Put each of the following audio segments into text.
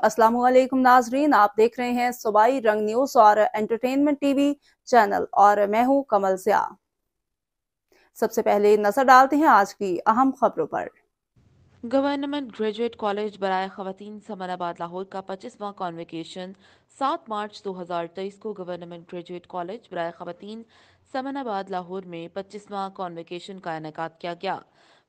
अस्सलाम वालेकुम नाजरीन, आप देख रहे हैं सूबाई रंग न्यूज और एंटरटेनमेंट टीवी चैनल और मैं हूं कमल सिया। सबसे पहले नजर डालते हैं आज की अहम खबरों पर। गवर्नमेंट ग्रेजुएट कॉलेज बराए खवातीन समनाबाद लाहौर का 25वां कॉन्वोकेशन 7 मार्च 2023 को गवर्नमेंट ग्रेजुएट कॉलेज बराए खवातीन समनाबाद लाहौर में 25वां कॉन्वोकेशन का इनेकाद किया गया।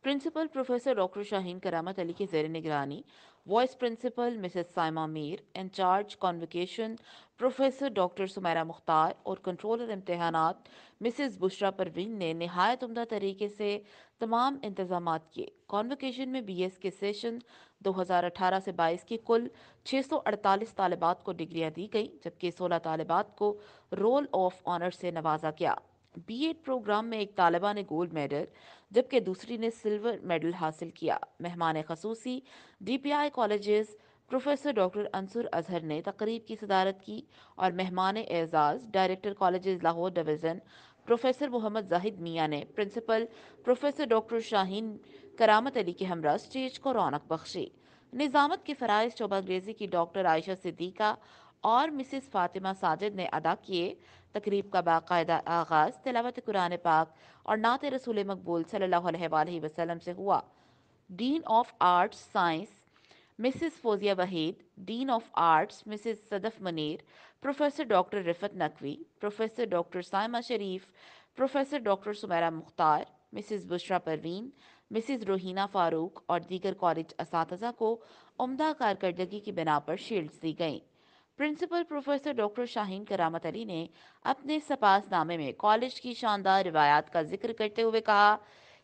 प्रिंसिपल प्रोफेसर डॉक्टर शाहीन करामत अली के जेर निगरानी vice principal Mrs Saima Mir, incharge convocation professor doctor Sumaira Mukhtar और कंट्रोलर इम्तहानात मिसेस बुशरा परवीन ने नहायत उम्दा तरीके से तमाम इंतजाम किए। कॉन्वोकेशन में बीएस के सेशन 2018 से 22 की कुल 648 तालिबात को डिग्रियां दी गई, जबकि 16 तालिबात को रोल ऑफ ऑनर से नवाजा गया। बीएड प्रोग्राम में एक तालिबा ने गोल्ड मेडल जबकि दूसरी ने सिल्वर मेडल हासिल किया। मेहमान खसूसी DPI colleges professor doctor Ansur Azhar ने तकरीब की सदारत की और मेहमान एजाज director colleges Lahore division professor Muhammad Zahid Mian ने प्रिंसिपल प्रोफेसर डॉक्टर शाहीन करामत अली के हमरा स्टेज को रौनक बख्शी। निजामत के फ़राइज़ शोबा अंग्रेज़ी की डॉक्टर आयशा सिद्दीका और मिसिस फातिमा साजिद ने अदा किए। तकरीब का बाकायदा आगाज़ तिलावत कुरान पाक और नात रसूल मकबूल सल्लल्लाहु अलैहि वसल्लम से हुआ। Dean of arts science Mrs Fauzia Waheed, dean of arts Mrs Sadaf Munir, professor doctor Riffat Naqvi, professor doctor Saima Sharif, professor doctor Sumaira Mukhtar, Mrs Bushra Parveen, Mrs Roheena Farooq और दीगर कॉलेज असातिज़ा को उम्दा कारकर्दगी की बिना पर शील्ड्स दी गईं। प्रिंसिपल प्रोफेसर डॉक्टर शाहीन करामत अली ने अपने सपासनामे में कॉलेज की शानदार रिवायात का जिक्र करते हुए कहा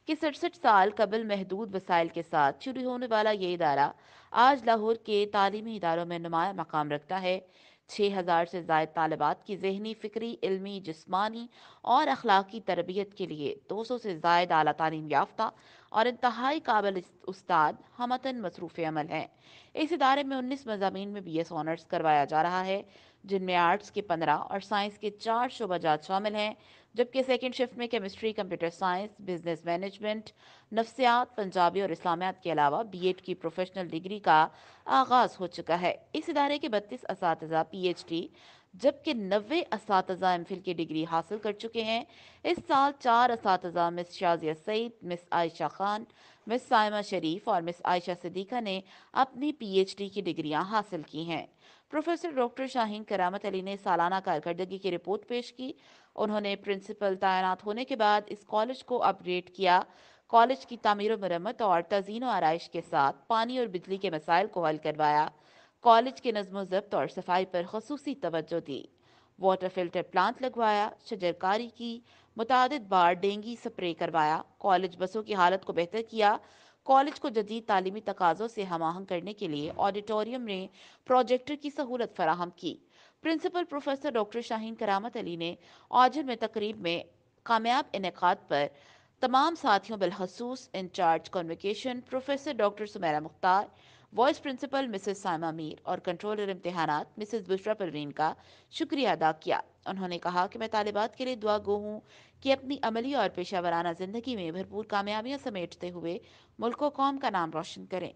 कि 67 साल कबल महदूद वसाइल के साथ शुरू होने वाला ये इदारा आज लाहौर के तालीमी इदारों में नुमाया मकाम रखता है। 6000 से जायद तालिबात की जहनी, फिक्री, इल्मी, जिस्मानी और अखलाकी तरबियत के लिए 200 से जायद आला तालीम याफ्ता और इंतहाई काबिल उस्ताद हमतन मसरूफ़ अमल हैं। इस इदारे में 19 मज़ामीन में BS ऑनर्स करवाया जा रहा है, जिनमें आर्ट्स के 15 और साइंस के 4 शोबाजात शामिल हैं, जबकि सेकेंड शिफ्ट में chemistry, computer science, business management, नफ्सियात, पंजाबी और इस्लामियात के अलावा बीएड की प्रोफेशनल डिग्री का आगाज़ हो चुका है। इस इदारे के 32 असातिज़ा PhD जबकि 90 असातिज़ा एमफिल की डिग्री हासिल कर चुके हैं। इस साल 4 असातिज़ा miss Shazia Saeed, miss Ayesha Khan, miss Saima Sharif और मिस आयशा सिद्दीका ने अपनी PhD की डिग्रियां हासिल की हैं। प्रोफेसर डॉक्टर शाहीन करामत अली ने सालाना कारकर्दगी की रिपोर्ट पेश की। उन्होंने प्रिंसिपल तैनात होने के बाद इस कॉलेज को अपग्रेड किया, कॉलेज की तामीर मरम्मत और तज़ीन आराइश के साथ पानी और बिजली के मसाइल को हल करवाया, कॉलेज के नज़्म ज़ब्त और सफाई पर खसूसी तवज्जो दी, वाटर फिल्टर प्लांट लगवाया, शजरकारी की, मुतादिद बार डेंगी स्प्रे करवाया, कॉलेज बसों की हालत को बेहतर किया, कॉलेज को जदीद तालीमी तकाज़ों से हम-आहंग करने के लिए ऑडिटोरियम में प्रोजेक्टर की सहूलत फराहम की। प्रिंसिपल प्रोफेसर डॉक्टर शाहीन करामत अली ने औजर में तकरीब में कामयाब इनेकाद पर तमाम साथियों बिलखसूस incharge convocation professor doctor Sumaira Mukhtar, vice principal Mrs Saima Mir और कंट्रोलर इम्तहानात मिसेस बुशरा परवीन का शुक्रिया अदा किया। उन्होंने कहा कि मैं तालिबात के लिए दुआ गो हूँ कि अपनी अमली और पेशा वराना ज़िंदगी में भरपूर कामयाबियाँ समेटते हुए मुल्क व कौम का नाम रोशन करें।